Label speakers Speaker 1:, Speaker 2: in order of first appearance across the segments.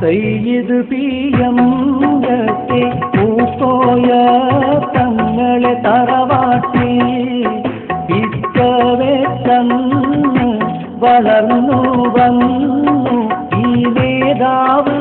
Speaker 1: സയ്യിദ് പിയംഗത്തെ പൂക്കോയ തങ്ങളെ തറവാട്ടി പിച്ചവെച്ചന്ന് വളർന്നു വന്നു ഈ നേതാവ്.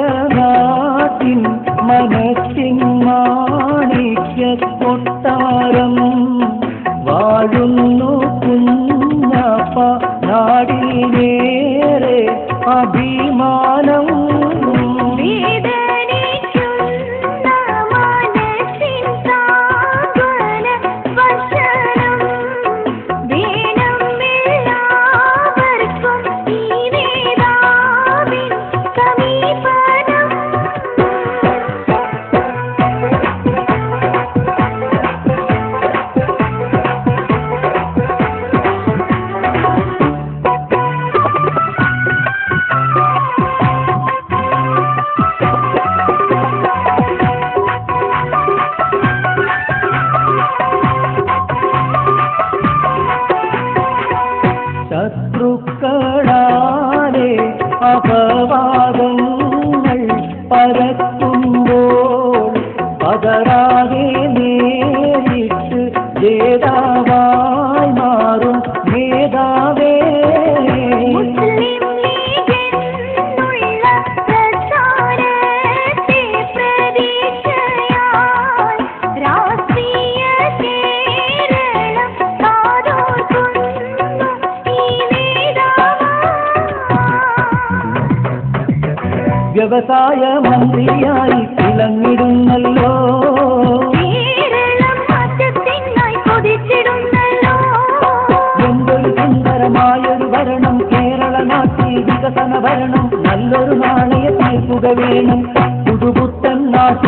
Speaker 1: വേങ്ങരനാട്ടിൻ മനസ്സിൻ മാണിക്യക്കൊട്ടാരം വാഴുന്നു കുഞ്ഞപ്പ നാടിനേറെ അഭിമാനം. ശത്രുക്കളാലെ അപവാദങ്ങൾ പരത്തുമ്പോൾ പതറാതെ നേരിട്ട് ജേതാവായി മാറും നേതാവേ. വ്യവസായ മന്ത്രിയായി തിളങ്ങിടുന്നല്ലോ, എന്തൊരു സുന്ദരമായൊരു ഭരണം കേരള നാട്ടിൽ വികസന ഭരണം. നല്ലൊരു നാണയ തീർക്കുക വേണം, പുതുപുത്തൻ നാശ